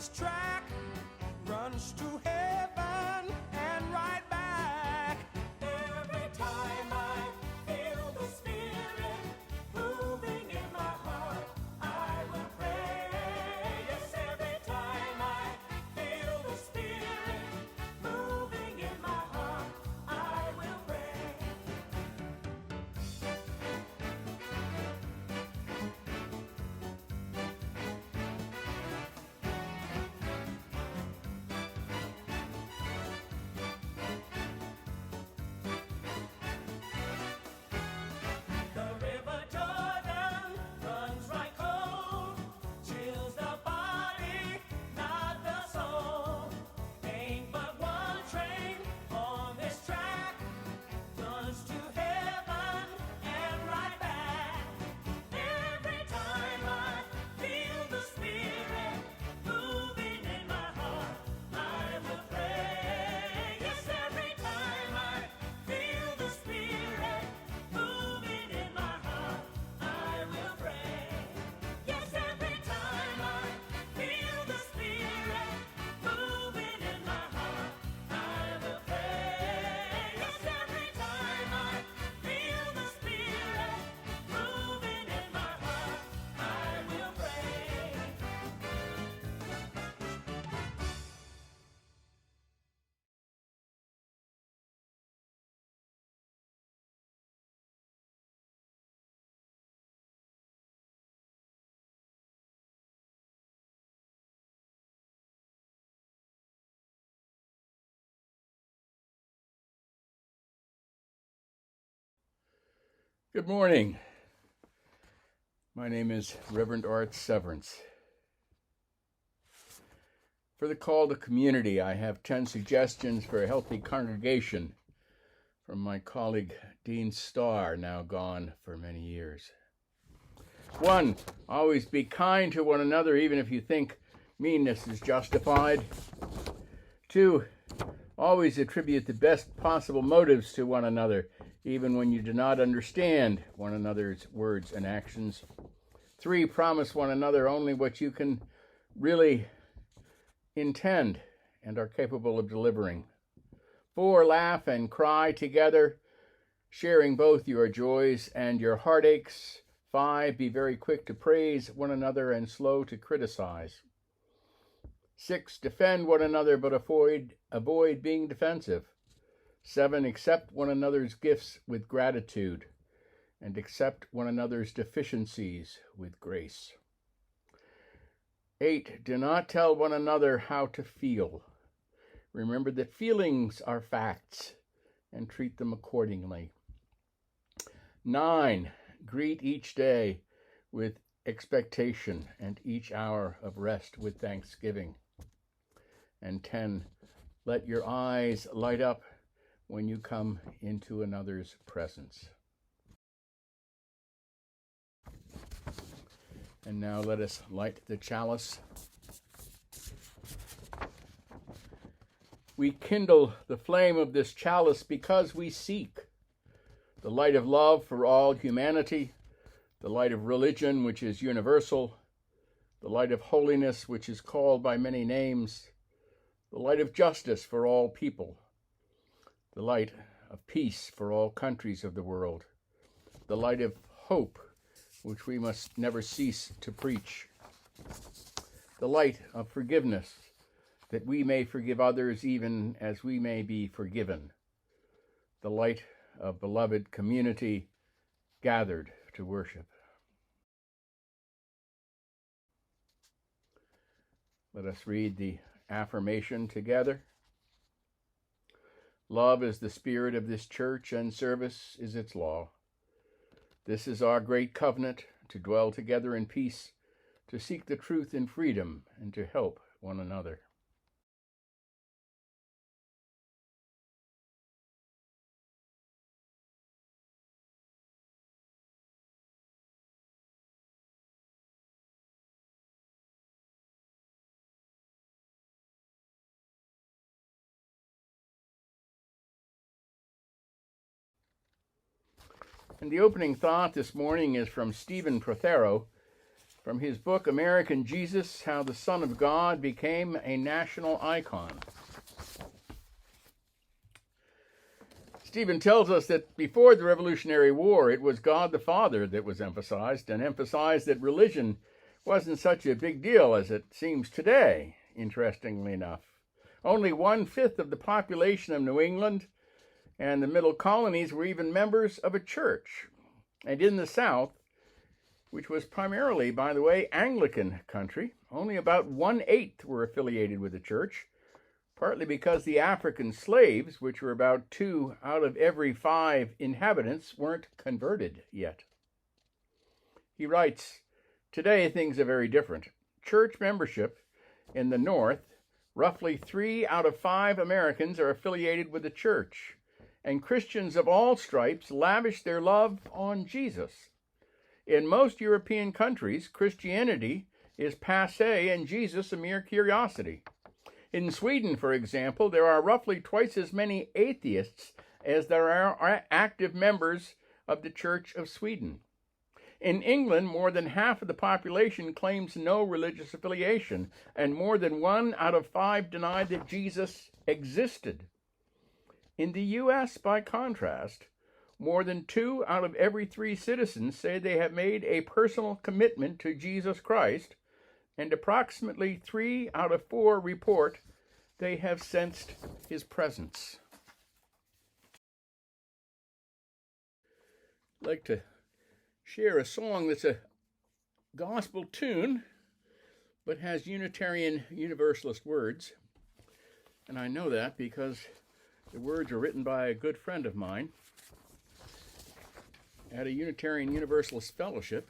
this track runs to heaven and right back. Every time I feel the Spirit moving in my heart, I will pray. Yes, every time I feel the Spirit moving in my heart, I will pray. The river Jordan runs right cold, chills the body, not the soul. Ain't but one train on this track, runs to heaven and right back. Every time I feel the Spirit moving in my heart, I will pray. Yes, every time I feel the Spirit moving in my heart, I will pray. Yes, every time I feel the Spirit moving in my heart, I will pray. Yes, every time I feel the Spirit moving in my heart, I will pray. Good morning. My name is Reverend Art Severance. For the call to community, I have 10 suggestions for a healthy congregation from my colleague Dean Starr, now gone for many years. 1, always be kind to one another even if you think meanness is justified. 2, always attribute the best possible motives to one another, even when you do not understand one another's words and actions. 3, promise one another only what you can really intend and are capable of delivering. 4, laugh and cry together, sharing both your joys and your heartaches. 5, be very quick to praise one another and slow to criticize. 6, defend one another but avoid being defensive. 7, accept one another's gifts with gratitude and accept one another's deficiencies with grace. 8, do not tell one another how to feel. Remember that feelings are facts and treat them accordingly. 9, greet each day with expectation and each hour of rest with thanksgiving. And 10, let your eyes light up when you come into another's presence. And now let us light the chalice. We kindle the flame of this chalice because we seek the light of love for all humanity, the light of religion, which is universal, the light of holiness, which is called by many names, the light of justice for all people, the light of peace for all countries of the world, the light of hope, which we must never cease to preach, the light of forgiveness, that we may forgive others even as we may be forgiven, the light of beloved community gathered to worship. Let us read the affirmation together. Love is the spirit of this church, and service is its law. This is our great covenant, to dwell together in peace, to seek the truth in freedom, and to help one another. And the opening thought this morning is from Stephen Prothero, from his book, American Jesus, How the Son of God Became a National Icon. Stephen tells us that before the Revolutionary War, it was God the Father that was emphasized, and emphasized that religion wasn't such a big deal as it seems today, interestingly enough. Only 1/5 of the population of New England and the middle colonies were even members of a church. And in the South, which was primarily, by the way, Anglican country, only about 1/8 were affiliated with the church, partly because the African slaves, which were about 2 out of every 5 inhabitants, weren't converted yet. He writes, "Today things are very different. Church membership in the North, roughly 3 out of 5 Americans are affiliated with the church, and Christians of all stripes lavish their love on Jesus. In most European countries, Christianity is passé and Jesus a mere curiosity. In Sweden, for example, there are roughly twice as many atheists as there are active members of the Church of Sweden. In England, more than half of the population claims no religious affiliation, and more than 1 out of 5 deny that Jesus existed. In the U.S., by contrast, more than 2 out of every 3 citizens say they have made a personal commitment to Jesus Christ, and approximately 3 out of 4 report they have sensed his presence." I'd like to share a song that's a gospel tune, but has Unitarian Universalist words. And I know that because the words are written by a good friend of mine at a Unitarian Universalist fellowship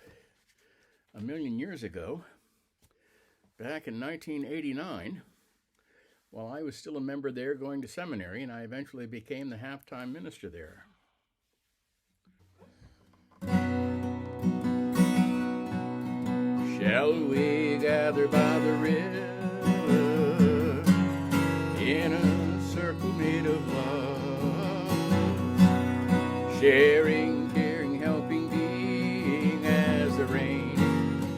a million years ago, back in 1989, while I was still a member there going to seminary, and I eventually became the half-time minister there. Shall we gather by the river in a circle made of love, sharing, caring, helping, being as the rain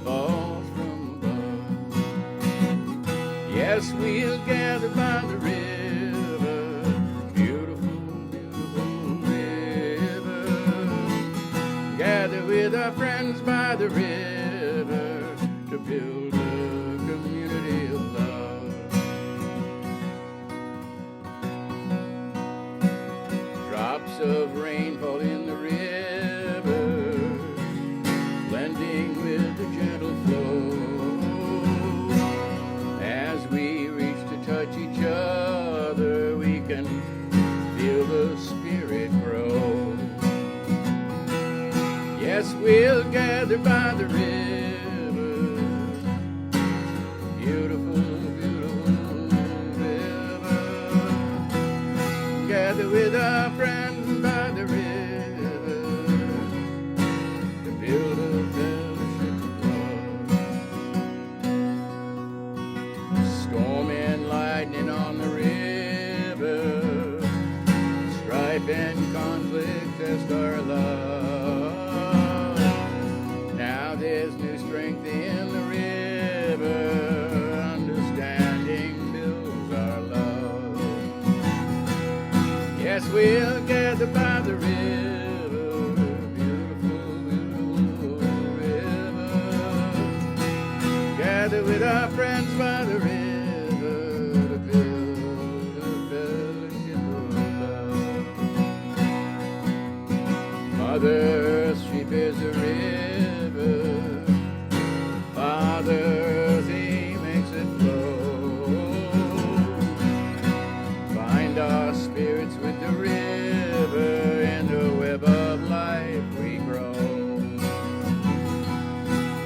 falls from above? Yes, we'll gather by the river, beautiful, beautiful river, gather with our friends by the river to build a community of love. Drops of rain fall in the river, blending with the gentle flow. As we reach to touch each other, we can feel the Spirit grow. Yes, we'll gather by the river, beautiful, beautiful river, gather with our friends by the river to build a fellowship of love. Storm and lightning on the river, strife and conflict test our love. Now there's new strength in the river, understanding builds our love. Yes, we'll gather by the river, beautiful, beautiful river, gather with our friends by the river to build a fellowship of love. Mother Earth, she bears the river, Father Earth, he makes it flow. Bind our spirits with the river, in the web of life we grow.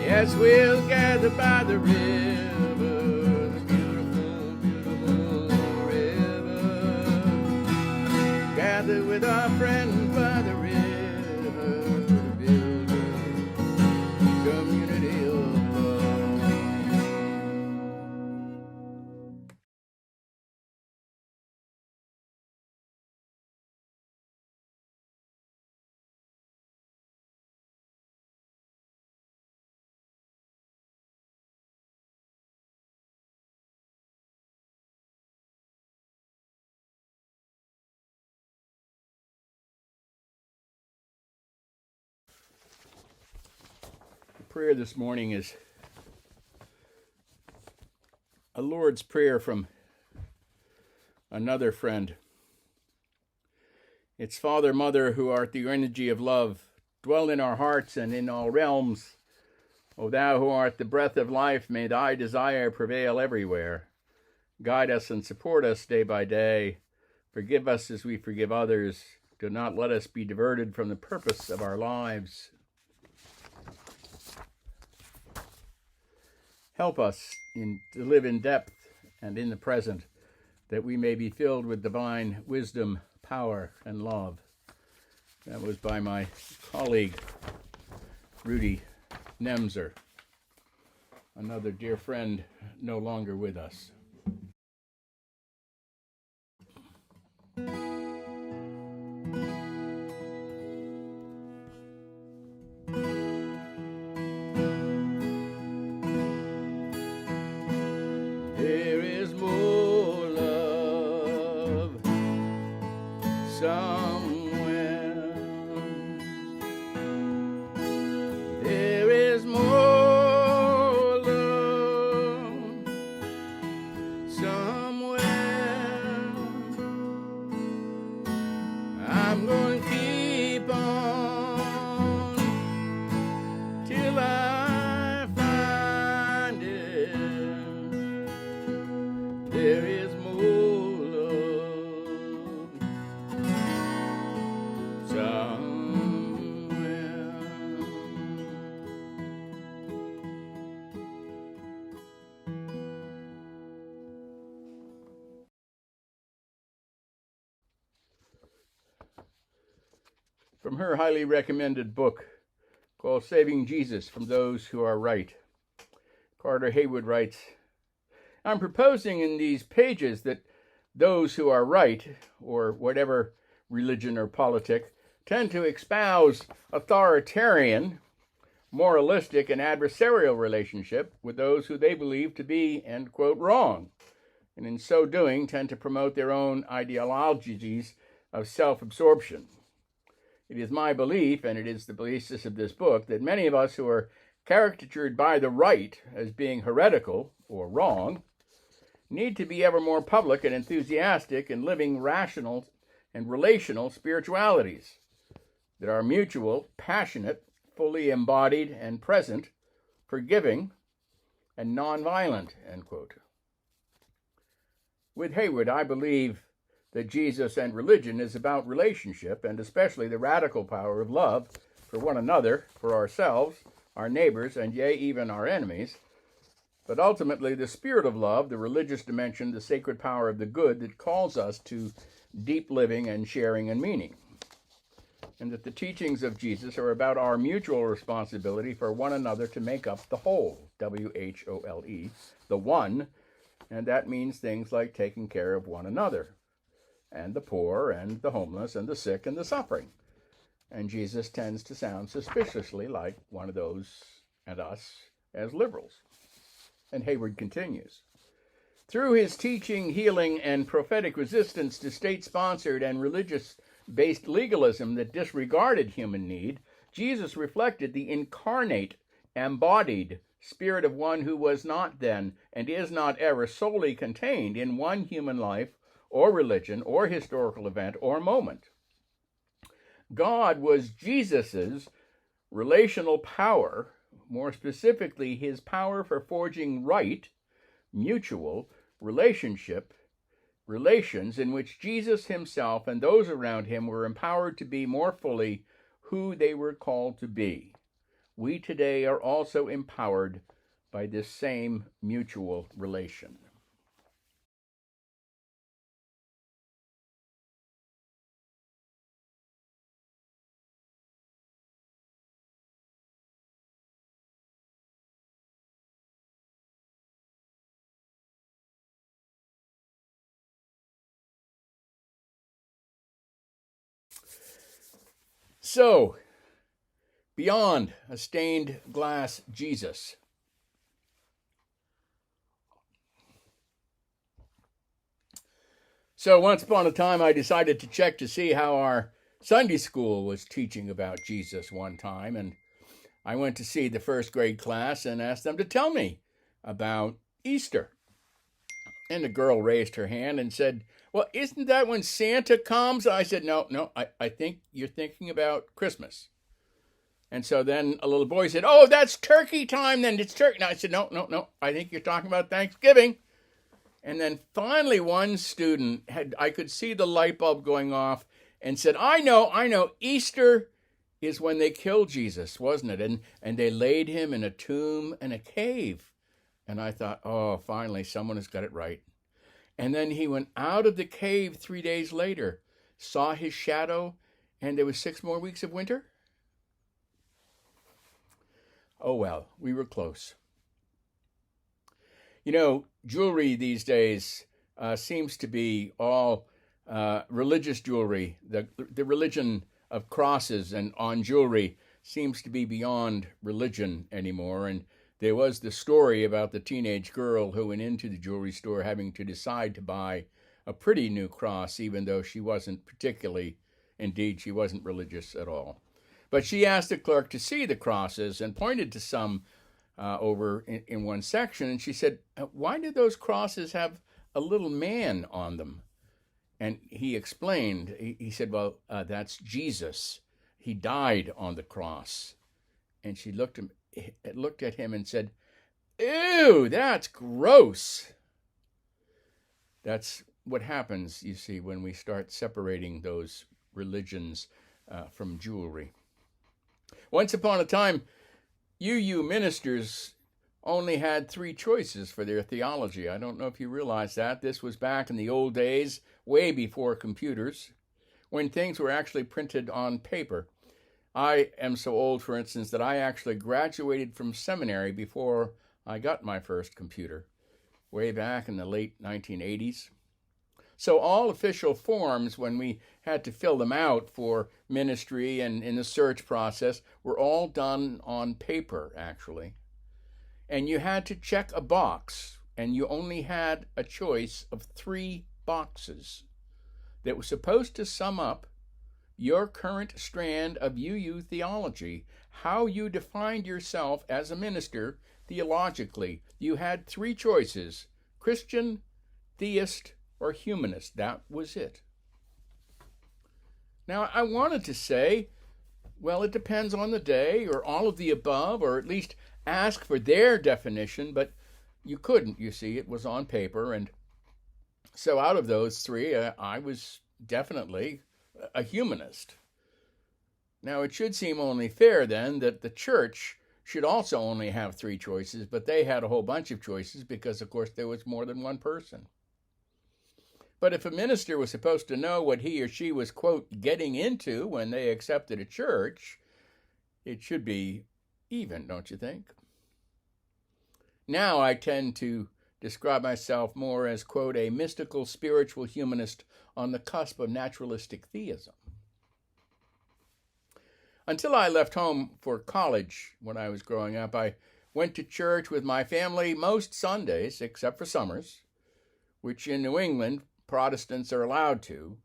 Yes, we'll gather by the river, the beautiful, beautiful river, gather with our friends by the river. prayer this morning is a Lord's Prayer from another friend. It's Father, Mother, who art the energy of love, dwell in our hearts and in all realms. O thou who art the breath of life, may thy desire prevail everywhere. Guide us and support us day by day. Forgive us as we forgive others. Do not let us be diverted from the purpose of our lives. Help us to live in depth and in the present, that we may be filled with divine wisdom, power, and love. That was by my colleague, Rudy Nemser, another dear friend no longer with us. There is more love somewhere. There is more love somewhere. I'm going to keep on till I find it. There is more love somewhere. From her highly recommended book called Saving Jesus from Those Who Are Right, Carter Haywood writes, I'm proposing in these pages that those who are right, or whatever religion or politic, tend to espouse authoritarian, moralistic, and adversarial relationship with those who they believe to be, end quote, wrong, and in so doing tend to promote their own ideologies of self-absorption. It is my belief, and it is the basis of this book, that many of us who are caricatured by the right as being heretical or wrong need to be ever more public and enthusiastic in living rational and relational spiritualities that are mutual, passionate, fully embodied and present, forgiving, and nonviolent, end quote. With Haywood, I believe that Jesus and religion is about relationship, and especially the radical power of love for one another, for ourselves, our neighbors, and yea, even our enemies, but ultimately the spirit of love, the religious dimension, the sacred power of the good that calls us to deep living and sharing and meaning. And that the teachings of Jesus are about our mutual responsibility for one another to make up the whole, W-H-O-L-E, the one, and that means things like taking care of one another, and the poor, and the homeless, and the sick, and the suffering. And Jesus tends to sound suspiciously like one of those and us as liberals. And Haywood continues, through his teaching, healing, and prophetic resistance to state-sponsored and religious-based legalism that disregarded human need, Jesus reflected the incarnate, embodied spirit of one who was not then and is not ever solely contained in one human life or religion or historical event or moment. God was Jesus's relational power, more specifically his power for forging right, mutual, relations in which Jesus himself and those around him were empowered to be more fully who they were called to be. We today are also empowered by this same mutual relation. So, beyond a stained glass Jesus, so once upon a time I decided to check to see how our Sunday school was teaching about Jesus one time, and I went to see the first grade class and asked them to tell me about Easter. And the girl raised her hand and said, well, isn't that when Santa comes? I said, no, I think you're thinking about Christmas. And so then a little boy said, oh, that's turkey time then. It's turkey. No, I said, no, I think you're talking about Thanksgiving. And then finally one student I could see the light bulb going off and said, I know, Easter is when they killed Jesus, wasn't it? And they laid him in a tomb in a cave. And I thought, oh, finally, someone has got it right. And then he went out of the cave 3 days later, saw his shadow, and there was 6 more weeks of winter. Oh, well, we were close. You know, jewelry these days seems to be all religious jewelry. The religion of crosses and on jewelry seems to be beyond religion anymore. And there was the story about the teenage girl who went into the jewelry store having to decide to buy a pretty new cross, even though she wasn't she wasn't religious at all. But she asked the clerk to see the crosses and pointed to some over in one section. And she said, why do those crosses have a little man on them? And he explained, he said, well, that's Jesus. He died on the cross. And she looked at him and said, ew, that's gross. That's what happens, you see, when we start separating those religions from jewelry. Once upon a time, UU ministers only had 3 choices for their theology. I don't know if you realize that. This was back in the old days, way before computers, when things were actually printed on paper. I am so old, for instance, that I actually graduated from seminary before I got my first computer, way back in the late 1980s. So all official forms, when we had to fill them out for ministry and in the search process, were all done on paper, actually. And you had to check a box, and you only had a choice of 3 boxes that was supposed to sum up your current strand of UU theology, how you defined yourself as a minister theologically. You had 3 choices: Christian, theist, or humanist. That was it. Now, I wanted to say, well, it depends on the day, or all of the above, or at least ask for their definition, but you couldn't, you see. It was on paper, and so out of those 3, I was definitely a humanist. Now, it should seem only fair, then, that the church should also only have 3 choices, but they had a whole bunch of choices because, of course, there was more than one person. But if a minister was supposed to know what he or she was, quote, getting into when they accepted a church, it should be even, don't you think? Now I tend to describe myself more as, quote, a mystical spiritual humanist on the cusp of naturalistic theism. Until I left home for college when I was growing up, I went to church with my family most Sundays, except for summers, which in New England, Protestants are allowed to.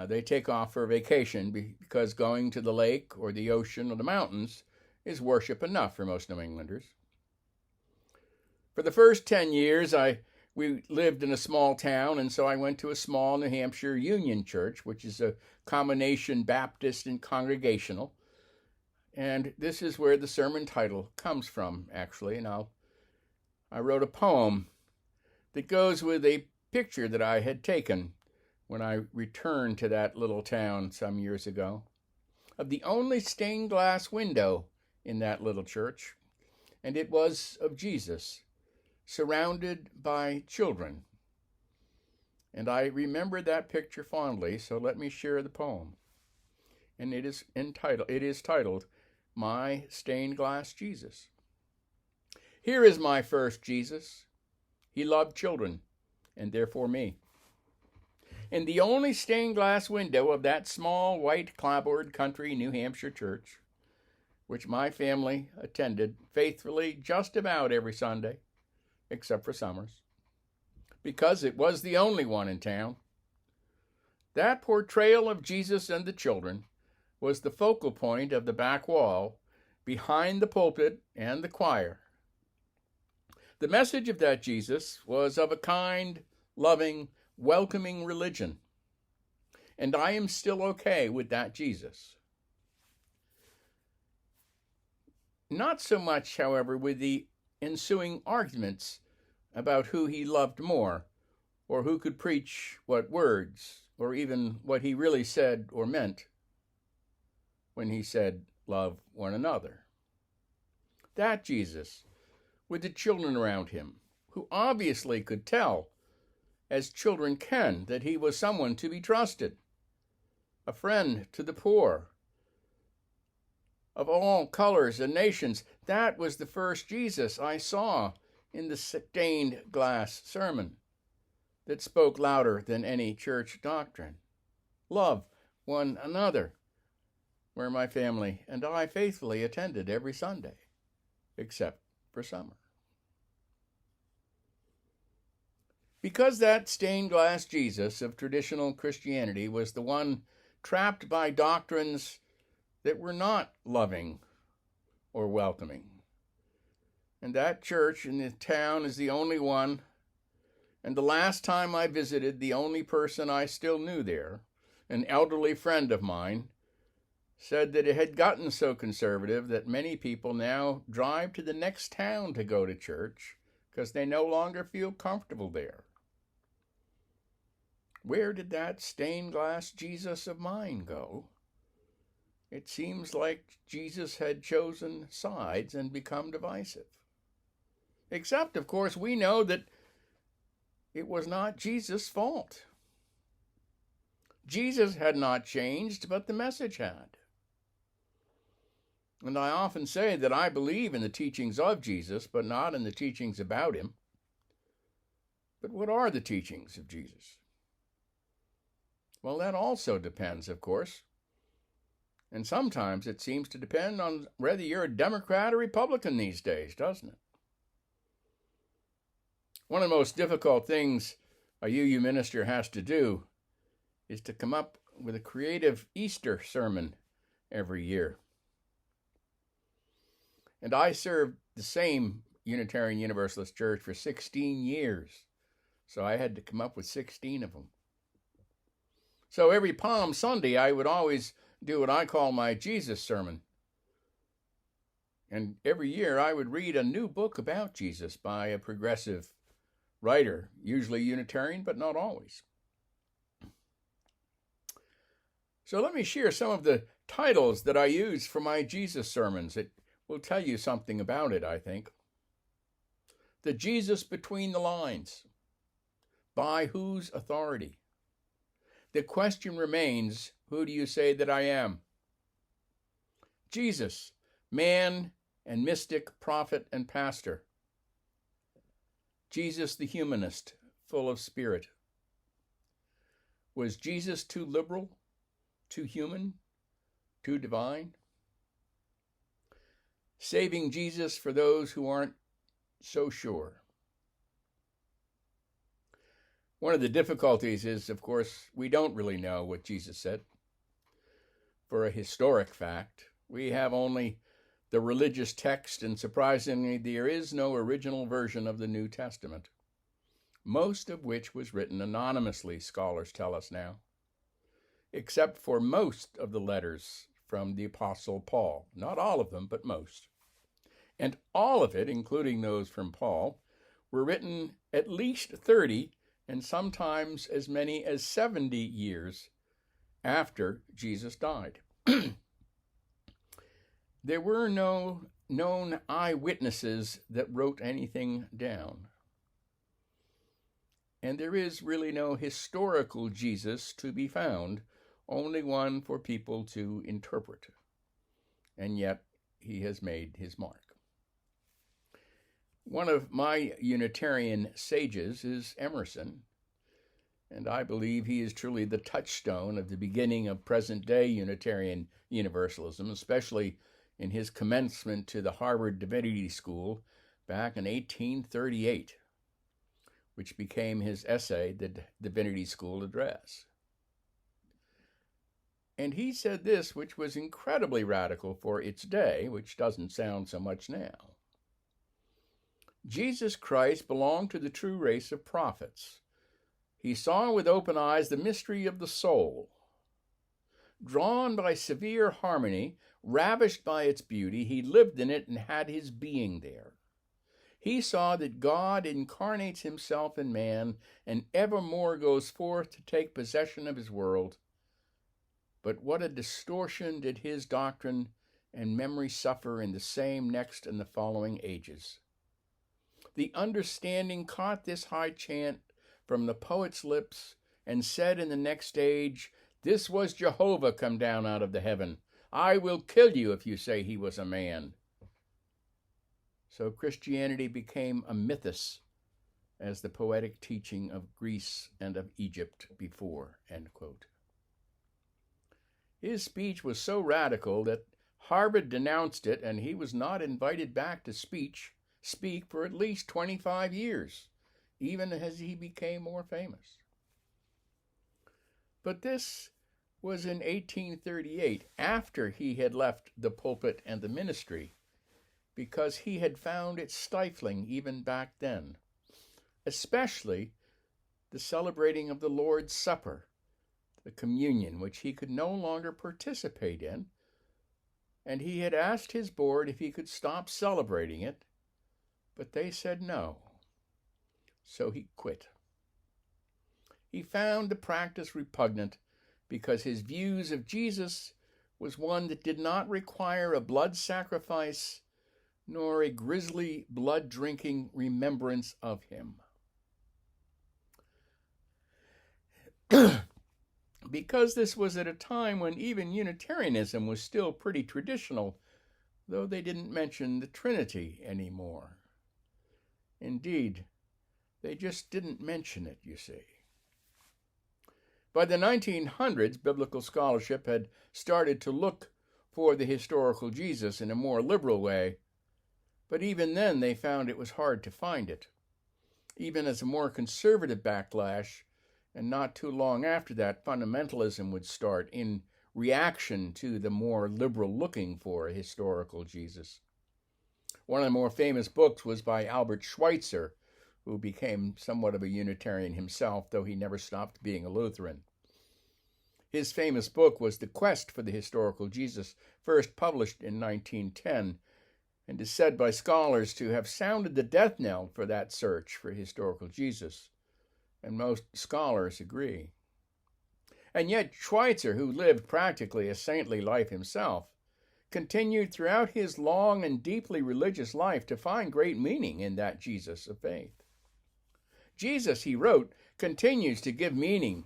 They take off for vacation because going to the lake or the ocean or the mountains is worship enough for most New Englanders. For the first 10 years, we lived in a small town, and so I went to a small New Hampshire Union church, which is a combination Baptist and Congregational. And this is where the sermon title comes from, actually. And I wrote a poem that goes with a picture that I had taken when I returned to that little town some years ago, of the only stained glass window in that little church, and it was of Jesus, surrounded by children. And I remember that picture fondly, so let me share the poem. And it is titled, My Stained Glass Jesus. Here is my first Jesus. He loved children, and therefore me. In the only stained glass window of that small white clapboard country New Hampshire church, which my family attended faithfully just about every Sunday, except for summers, because it was the only one in town, that portrayal of Jesus and the children was the focal point of the back wall behind the pulpit and the choir. The message of that Jesus was of a kind, loving, welcoming religion. And I am still okay with that Jesus. Not so much, however, with the ensuing arguments about who he loved more, or who could preach what words, or even what he really said or meant when he said, love one another. That Jesus, with the children around him, who obviously could tell, as children can, that he was someone to be trusted, a friend to the poor, of all colors and nations. That was the first Jesus I saw in the stained glass sermon that spoke louder than any church doctrine. Love one another, where my family and I faithfully attended every Sunday, except for summer. Because that stained glass Jesus of traditional Christianity was the one trapped by doctrines that were not loving or welcoming. And that church in the town is the only one, and the last time I visited, the only person I still knew there, an elderly friend of mine, said that it had gotten so conservative that many people now drive to the next town to go to church because they no longer feel comfortable there. Where did that stained glass Jesus of mine go? It seems like Jesus had chosen sides and become divisive. Except, of course, we know that it was not Jesus' fault. Jesus had not changed, but the message had. And I often say that I believe in the teachings of Jesus, but not in the teachings about him. But what are the teachings of Jesus? Well, that also depends, of course. And sometimes it seems to depend on whether you're a Democrat or Republican these days, doesn't it? One of the most difficult things a UU minister has to do is to come up with a creative Easter sermon every year. And I served the same Unitarian Universalist church for 16 years, so I had to come up with 16 of them. So every Palm Sunday, I would always do what I call my Jesus sermon. And every year, I would read a new book about Jesus by a progressive writer, usually Unitarian, but not always. So let me share some of the titles that I use for my Jesus sermons. It will tell you something about it, I think. The Jesus Between the Lines. By whose authority? The question remains, who do you say that I am? Jesus, man and mystic, prophet and pastor. Jesus the humanist, full of spirit. Was Jesus too liberal, too human, too divine? Saving Jesus for those who aren't so sure. One of the difficulties is, of course, we don't really know what Jesus said. For a historic fact, we have only the religious text, and surprisingly, there is no original version of the New Testament, most of which was written anonymously, scholars tell us now, except for most of the letters from the Apostle Paul. Not all of them, but most. And all of it, including those from Paul, were written at least 30 and sometimes as many as 70 years after Jesus died. There were no known eyewitnesses that wrote anything down. And there is really no historical Jesus to be found, only one for people to interpret. And yet he has made his mark. One of my Unitarian sages is Emerson, and I believe he is truly the touchstone of the beginning of present-day Unitarian Universalism, especially in his commencement to the Harvard Divinity School back in 1838, which became his essay, The Divinity School Address. And he said this, which was incredibly radical for its day, which doesn't sound so much now. Jesus Christ belonged to the true race of prophets. He saw with open eyes the mystery of the soul. Drawn by severe harmony, ravished by its beauty, he lived in it and had his being there. He saw that God incarnates himself in man and evermore goes forth to take possession of his world. But what a distortion did his doctrine and memory suffer in the same, next, and the following ages. The understanding caught this high chant from the poet's lips and said in the next age, "This was Jehovah come down out of the heaven. I will kill you if you say he was a man." So Christianity became a mythos as the poetic teaching of Greece and of Egypt before, end quote. His speech was so radical that Harvard denounced it, and he was not invited back to speak for at least 25 years, even as he became more famous. But this was in 1838, after he had left the pulpit and the ministry, because he had found it stifling even back then, especially the celebrating of the Lord's Supper, the communion, which he could no longer participate in, and he had asked his board if he could stop celebrating it, but they said no. So he quit. He found the practice repugnant because his views of Jesus was one that did not require a blood sacrifice nor a grisly blood-drinking remembrance of him. Because this was at a time when even Unitarianism was still pretty traditional, though they didn't mention the Trinity anymore. Indeed, they just didn't mention it, you see. By the 1900s, biblical scholarship had started to look for the historical Jesus in a more liberal way, but even then they found it was hard to find it. Even as a more conservative backlash, and not too long after that, fundamentalism would start in reaction to the more liberal looking for a historical Jesus. One of the more famous books was by Albert Schweitzer, who became somewhat of a Unitarian himself, though he never stopped being a Lutheran. His famous book was The Quest for the Historical Jesus, first published in 1910, and is said by scholars to have sounded the death knell for that search for historical Jesus, and most scholars agree. And yet Schweitzer, who lived practically a saintly life himself, continued throughout his long and deeply religious life to find great meaning in that Jesus of faith. Jesus, he wrote, continues to give meaning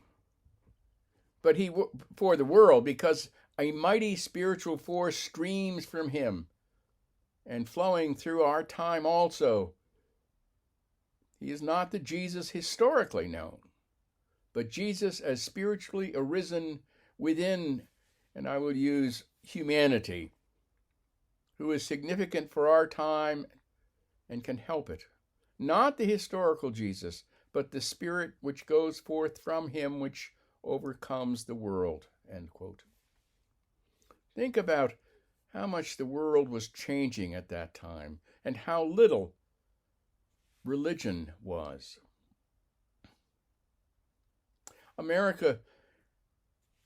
for the world because a mighty spiritual force streams from him and flowing through our time also. He is not the Jesus historically known, but Jesus as spiritually arisen within, and I will use humanity, who is significant for our time and can help it. Not the historical Jesus, but the Spirit which goes forth from him, which overcomes the world, end quote. Think about how much the world was changing at that time and how little religion was. America,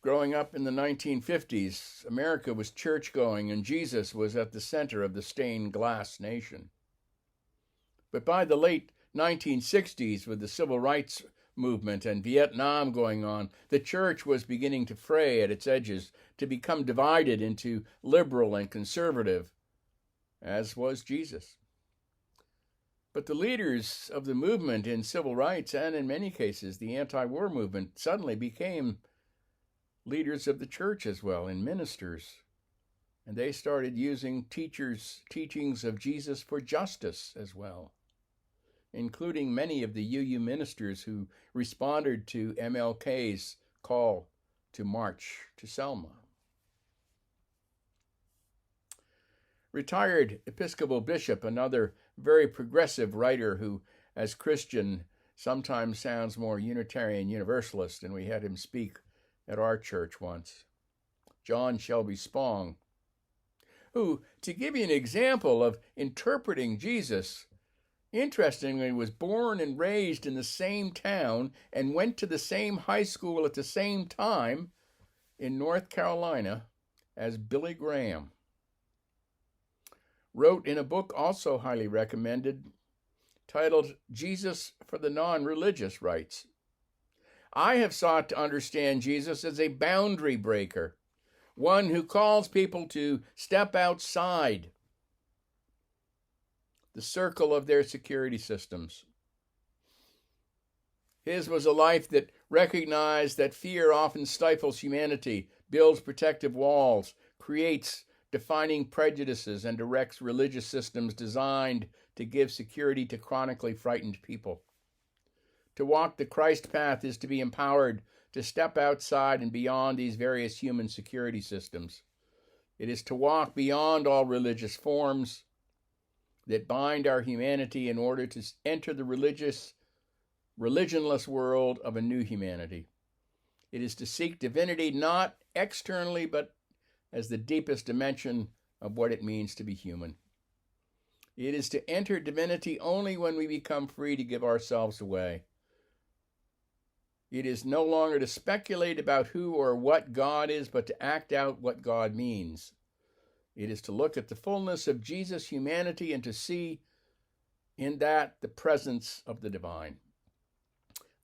growing up in the 1950s, America was church-going and Jesus was at the center of the stained glass nation. But by the late 1960s, with the civil rights movement and Vietnam going on, the church was beginning to fray at its edges, to become divided into liberal and conservative, as was Jesus. But the leaders of the movement in civil rights, and in many cases the anti-war movement, suddenly became leaders of the church as well, and ministers. And they started using teachings of Jesus for justice as well, including many of the UU ministers who responded to MLK's call to march to Selma. Retired Episcopal Bishop, another very progressive writer who, as Christian, sometimes sounds more Unitarian Universalist, and we had him speak at our church once. John Shelby Spong, who, to give you an example of interpreting Jesus, interestingly was born and raised in the same town and went to the same high school at the same time in North Carolina as Billy Graham. Wrote in a book also highly recommended, titled Jesus for the Non-Religious, writes, I have sought to understand Jesus as a boundary breaker, one who calls people to step outside the circle of their security systems. His was a life that recognized that fear often stifles humanity, builds protective walls, creates defining prejudices, and directs religious systems designed to give security to chronically frightened people. To walk the Christ path is to be empowered to step outside and beyond these various human security systems. It is to walk beyond all religious forms that bind our humanity in order to enter the religionless world of a new humanity. It is to seek divinity not externally, but as the deepest dimension of what it means to be human. It is to enter divinity only when we become free to give ourselves away. It is no longer to speculate about who or what God is, but to act out what God means. It is to look at the fullness of Jesus' humanity and to see in that the presence of the divine.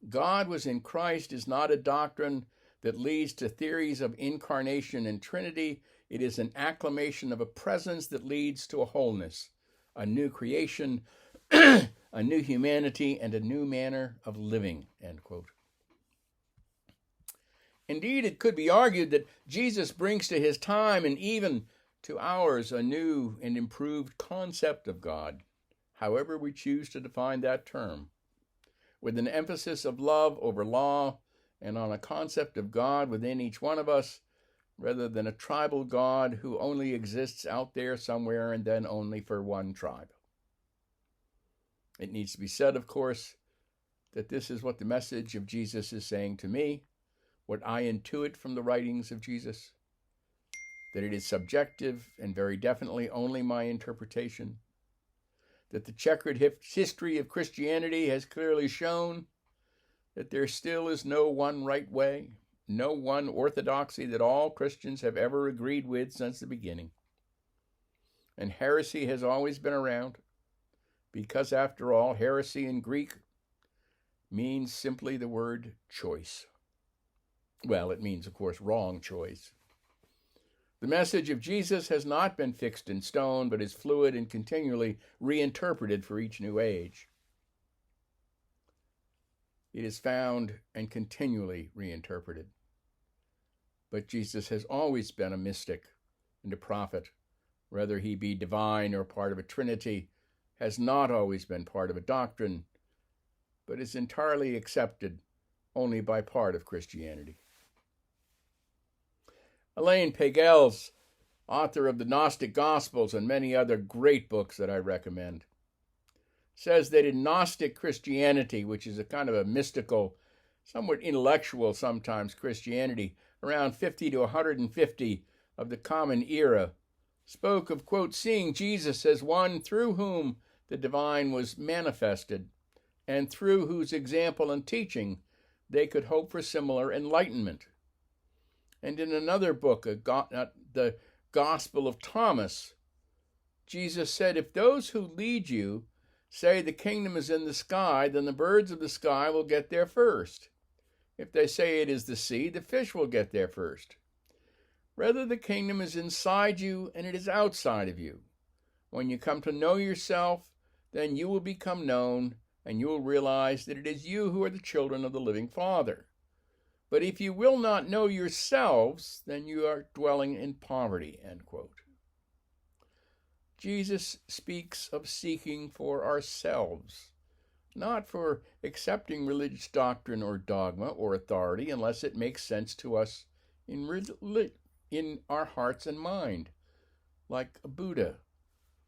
God was in Christ is not a doctrine that leads to theories of incarnation and Trinity. It is an acclamation of a presence that leads to a wholeness, a new creation, a new humanity, and a new manner of living, end quote. Indeed, it could be argued that Jesus brings to his time and even to ours a new and improved concept of God, however we choose to define that term, with an emphasis of love over law and on a concept of God within each one of us, rather than a tribal God who only exists out there somewhere and then only for one tribe. It needs to be said, of course, that this is what the message of Jesus is saying to me, what I intuit from the writings of Jesus, that it is subjective and very definitely only my interpretation, that the checkered history of Christianity has clearly shown that there still is no one right way, no one orthodoxy that all Christians have ever agreed with since the beginning. And heresy has always been around, because after all, heresy in Greek means simply the word choice. Well, it means, of course, wrong choice. The message of Jesus has not been fixed in stone, but is fluid and continually reinterpreted for each new age. It is found and continually reinterpreted. But Jesus has always been a mystic and a prophet. Whether he be divine or part of a trinity, has not always been part of a doctrine, but is entirely accepted only by part of Christianity. Elaine Pagels, author of the Gnostic Gospels and many other great books that I recommend, says that in Gnostic Christianity, which is a kind of a mystical, somewhat intellectual sometimes Christianity, around 50 to 150 of the Common Era spoke of, quote, seeing Jesus as one through whom the divine was manifested and through whose example and teaching they could hope for similar enlightenment. And in another book, the Gospel of Thomas, Jesus said, if those who lead you say the kingdom is in the sky, then the birds of the sky will get there first. If they say it is the sea, the fish will get there first. Rather, the kingdom is inside you and it is outside of you. When you come to know yourself, then you will become known and you will realize that it is you who are the children of the living Father. But if you will not know yourselves, then you are dwelling in poverty, end quote. Jesus speaks of seeking for ourselves, not for accepting religious doctrine or dogma or authority unless it makes sense to us in our hearts and mind, like a Buddha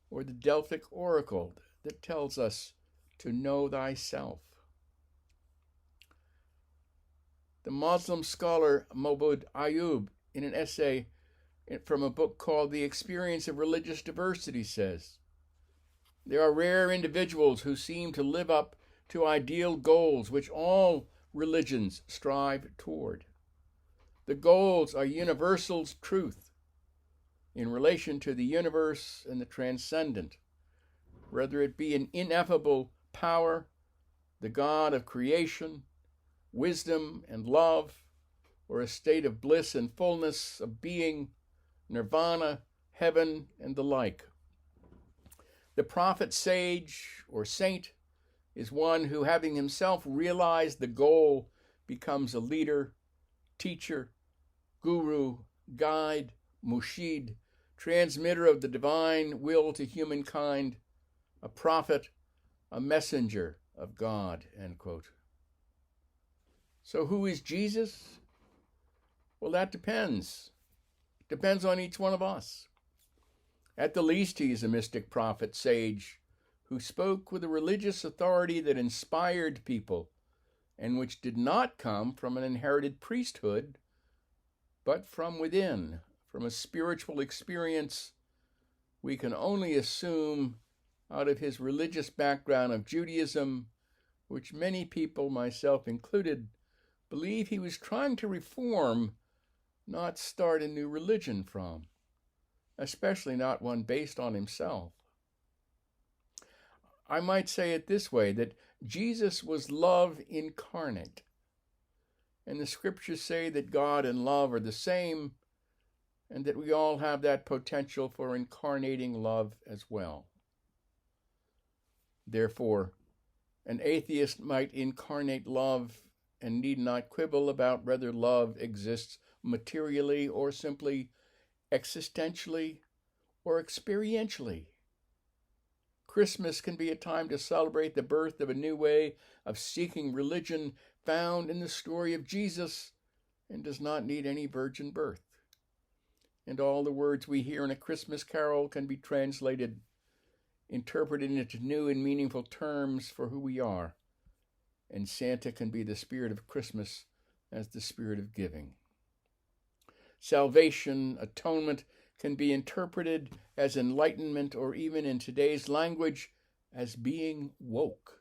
or the Delphic oracle that tells us to know thyself. The Muslim scholar Mobud Ayub, in an essay from a book called The Experience of Religious Diversity says, there are rare individuals who seem to live up to ideal goals which all religions strive toward. The goals are universal's truth in relation to the universe and the transcendent, whether it be an ineffable power, the God of creation, wisdom and love, or a state of bliss and fullness of being, nirvana, heaven, and the like. The prophet, sage, or saint is one who, having himself realized the goal, becomes a leader, teacher, guru, guide, mushid, transmitter of the divine will to humankind, a prophet, a messenger of God, end quote. So who is Jesus? Well, that depends. It depends on each one of us. At the least, he is a mystic prophet, sage, who spoke with a religious authority that inspired people and which did not come from an inherited priesthood, but from within, from a spiritual experience we can only assume out of his religious background of Judaism, which many people, myself included, believe he was trying to reform, not start a new religion from, especially not one based on himself. I might say it this way, that Jesus was love incarnate, and the scriptures say that God and love are the same, and that we all have that potential for incarnating love as well. Therefore, an atheist might incarnate love and need not quibble about whether love exists materially or simply existentially or experientially. Christmas can be a time to celebrate the birth of a new way of seeking religion found in the story of Jesus and does not need any virgin birth. And all the words we hear in a Christmas carol can be translated, interpreted into new and meaningful terms for who we are. And Santa can be the spirit of Christmas as the spirit of giving. Salvation, atonement, can be interpreted as enlightenment, or even in today's language, as being woke.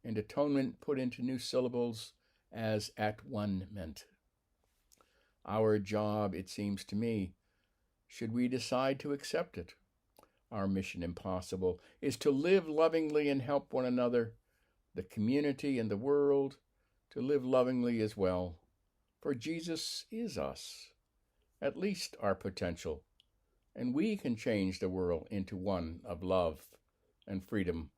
And atonement put into new syllables as at one meant. Our job, it seems to me, should we decide to accept it, our mission impossible, is to live lovingly and help one another, the community and the world, to live lovingly as well. For Jesus is us, at least our potential, and we can change the world into one of love and freedom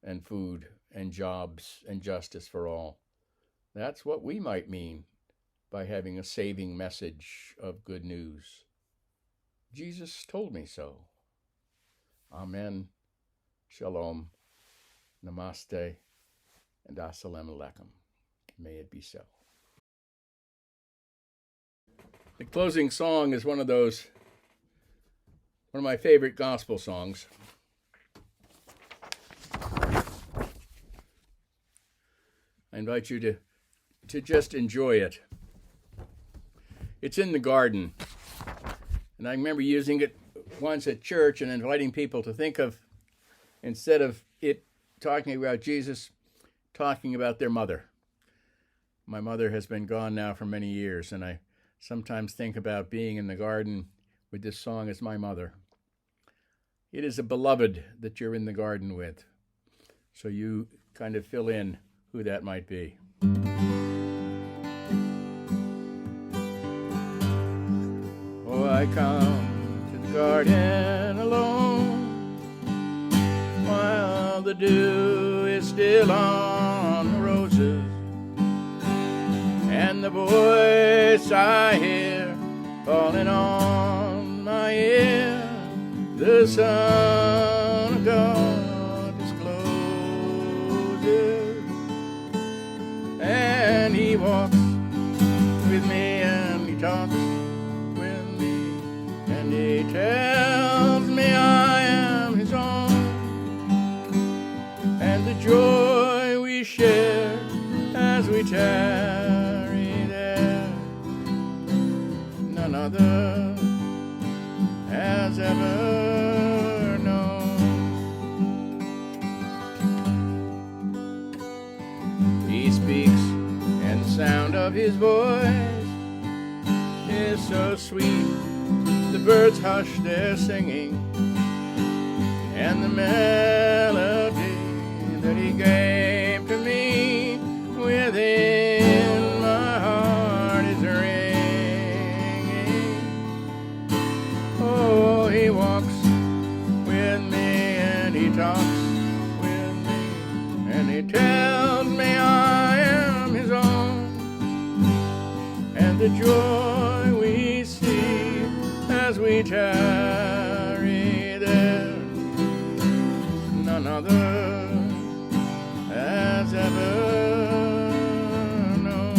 and food and jobs and justice for all. That's what we might mean by having a saving message of good news. Jesus told me so. Amen, shalom, namaste, and assalamu alaikum. May it be so. The closing song is one of my favorite gospel songs. I invite you to just enjoy it. It's in the garden, and I remember using it once at church and inviting people to think of, instead of it talking about Jesus, talking about their mother. My mother has been gone now for many years, and I sometimes think about being in the garden with this song as my mother. It is a beloved that you're in the garden with, so you kind of fill in who that might be. Oh, I come to the garden alone, while the dew is still on the roses, and the voice I hear falling on my ear, the Son of God discloses, and he walks with me and he talks with me, and he tells me I am his own, and the joy we share as we tarry there, none none other has ever known. He speaks, and the sound of his voice is so sweet. The birds hush their singing, and the melody that he gave to me within my heart is ringing. Oh, he walks with me, and he talks with me, and he tells me I am his own, and the joy we see as we tarry there, none other has ever known.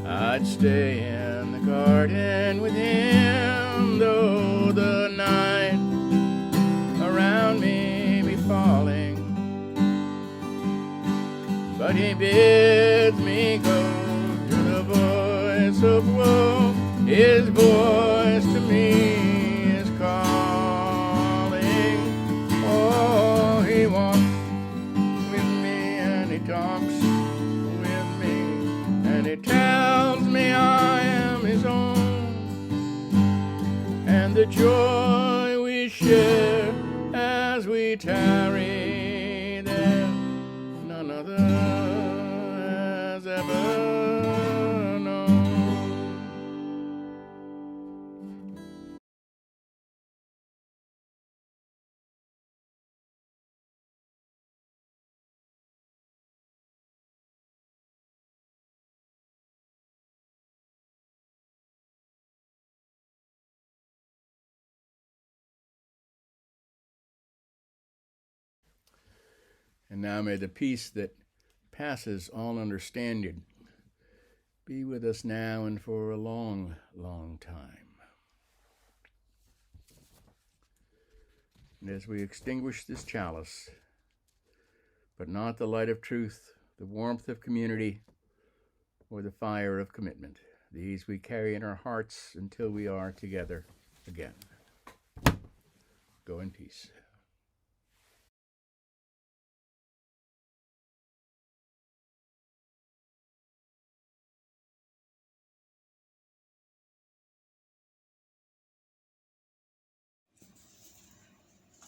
I'd stay in the garden with him, though the night around me be falling, but he bids me go to the voice of woe. His voice to me is calling. Oh, he walks with me, and he talks with me, and he tells me I am his own, and the joy we share as we tarry there, none other has ever known. And now may the peace that passes all understanding be with us now and for a long, long time. And as we extinguish this chalice, but not the light of truth, the warmth of community, or the fire of commitment, these we carry in our hearts until we are together again. Go in peace.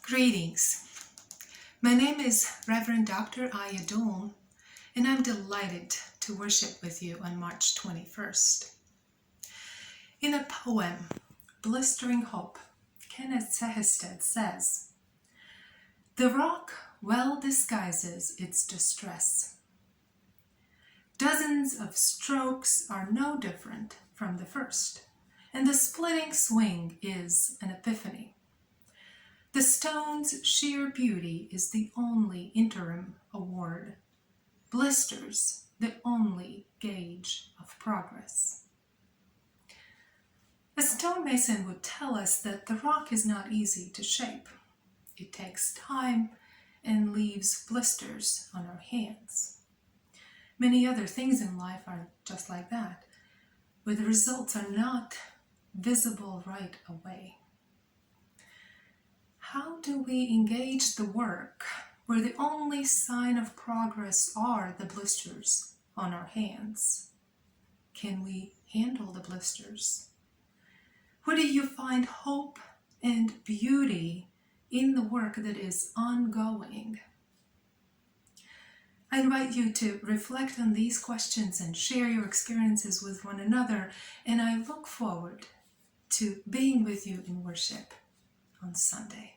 Greetings. My name is Reverend Dr. Ayadon, and I'm delighted to worship with you on March 21st. In a poem, Blistering Hope, Kenneth Sehested says, "The rock well disguises its distress. Dozens of strokes are no different from the first, and the splitting swing is an epiphany. The stone's sheer beauty is the only interim award. Blisters, the only gauge of progress." A stonemason would tell us that the rock is not easy to shape. It takes time and leaves blisters on our hands. Many other things in life are just like that, where the results are not visible right away. How do we engage the work where the only sign of progress are the blisters on our hands? Can we handle the blisters? Where do you find hope and beauty in the work that is ongoing? I invite you to reflect on these questions and share your experiences with one another, and I look forward to being with you in worship on Sunday.